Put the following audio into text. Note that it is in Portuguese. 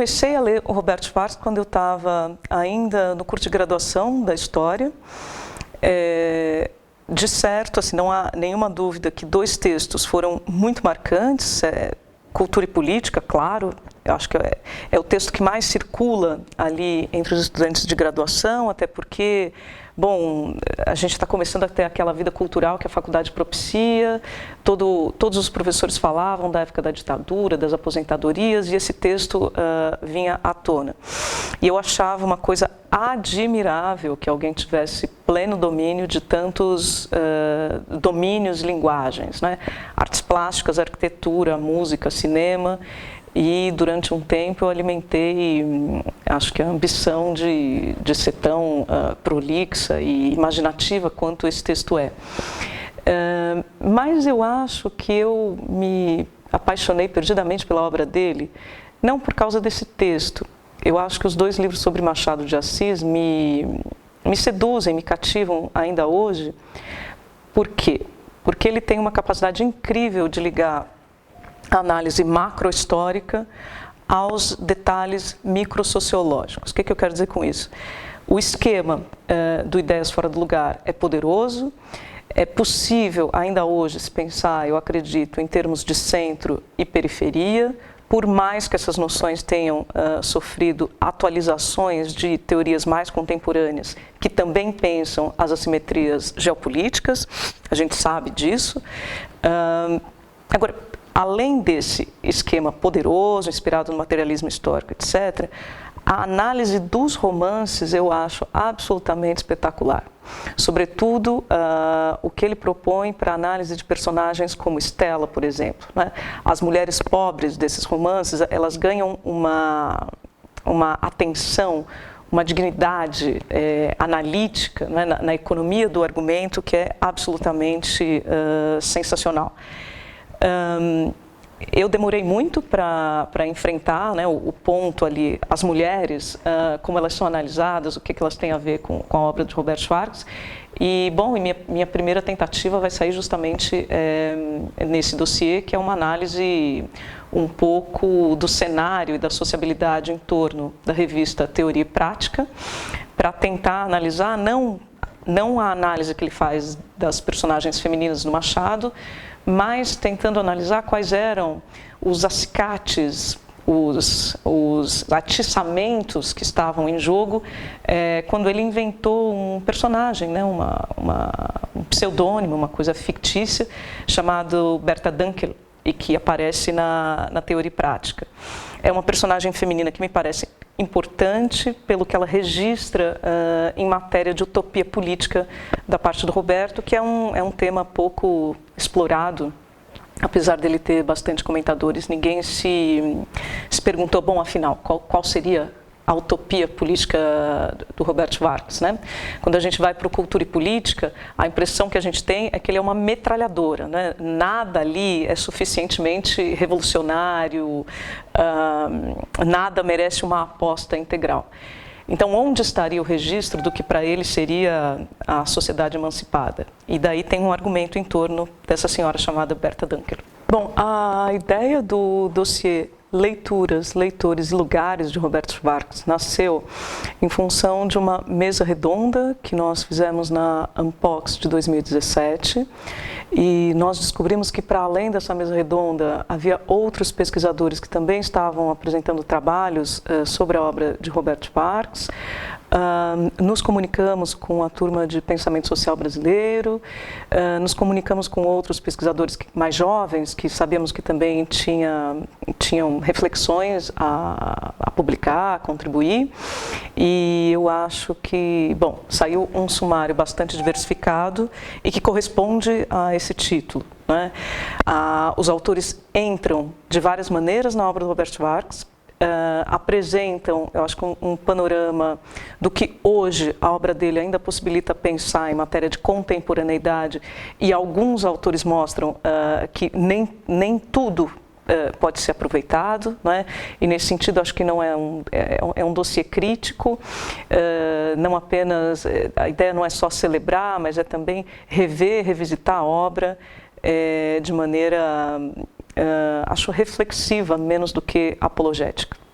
comecei a ler o Roberto Schwartz quando eu estava ainda no curso de graduação da História. De certo, assim, não há nenhuma dúvida que dois textos foram muito marcantes, Cultura e Política, claro, eu acho que é o texto que mais circula ali entre os estudantes de graduação, até porque, bom, a gente está começando a ter aquela vida cultural que a faculdade propicia, todos os professores falavam da época da ditadura, das aposentadorias, e esse texto vinha à tona. E eu achava uma coisa admirável que alguém tivesse pleno domínio de tantos domínios e linguagens, né? Artes plásticas, arquitetura, música, cinema. E durante um tempo eu alimentei, acho que a ambição de ser tão prolixa e imaginativa quanto esse texto é. Mas eu acho que eu me apaixonei perdidamente pela obra dele, não por causa desse texto. Eu acho que os dois livros sobre Machado de Assis me seduzem, me cativam ainda hoje. Por quê? Porque ele tem uma capacidade incrível de ligar a análise macrohistórica aos detalhes microsociológicos. O que eu quero dizer com isso? O esquema do Ideias Fora do Lugar é poderoso, é possível ainda hoje se pensar, eu acredito, em termos de centro e periferia, por mais que essas noções tenham sofrido atualizações de teorias mais contemporâneas, que também pensam as assimetrias geopolíticas, a gente sabe disso. Agora, além desse esquema poderoso, inspirado no materialismo histórico, etc., a análise dos romances eu acho absolutamente espetacular. Sobretudo, o que ele propõe para a análise de personagens como Estela, por exemplo, né? As mulheres pobres desses romances, elas ganham uma atenção, uma dignidade analítica, né? na economia do argumento que é absolutamente sensacional. Eu demorei muito para enfrentar, né, o ponto ali, as mulheres, como elas são analisadas, o que elas têm a ver com a obra de Roberto Schwartz. E, bom, minha primeira tentativa vai sair justamente nesse dossiê, que é uma análise um pouco do cenário e da sociabilidade em torno da revista Teoria e Prática, para tentar analisar não a análise que ele faz das personagens femininas do Machado, mas tentando analisar quais eram os acicates, os atiçamentos que estavam em jogo quando ele inventou um personagem, né, um pseudônimo, uma coisa fictícia, chamado Berta Dunkel, e que aparece na Teoria e Prática. É uma personagem feminina que me parece importante pelo que ela registra em matéria de utopia política da parte do Roberto, que é um tema pouco explorado, apesar dele ter bastante comentadores. Ninguém se perguntou, bom, afinal, qual seria a utopia política do Roberto Schwartz, né? Quando a gente vai para o Cultura e Política, a impressão que a gente tem é que ele é uma metralhadora, né? Nada ali é suficientemente revolucionário, nada merece uma aposta integral. Então, onde estaria o registro do que para ele seria a sociedade emancipada? E daí tem um argumento em torno dessa senhora chamada Berta Dunkel. Bom, a ideia do dossiê Leituras, Leitores e Lugares de Roberto Schwartz nasceu em função de uma mesa redonda que nós fizemos na Unbox de 2017, e nós descobrimos que, para além dessa mesa redonda, havia outros pesquisadores que também estavam apresentando trabalhos sobre a obra de Roberto Schwartz. Nos comunicamos com a turma de pensamento social brasileiro, nos comunicamos com outros pesquisadores mais jovens, que sabíamos que também tinham reflexões a publicar, a contribuir, e eu acho que, bom, saiu um sumário bastante diversificado e que corresponde a esse título, né? Os autores entram de várias maneiras na obra do Roberto Schwartz, apresentam, eu acho que um panorama do que hoje a obra dele ainda possibilita pensar em matéria de contemporaneidade, e alguns autores mostram que nem tudo pode ser aproveitado, né? E nesse sentido acho que não é um dossiê crítico, não apenas, a ideia não é só celebrar, mas é também revisitar a obra de maneira, acho, reflexiva, menos do que apologética.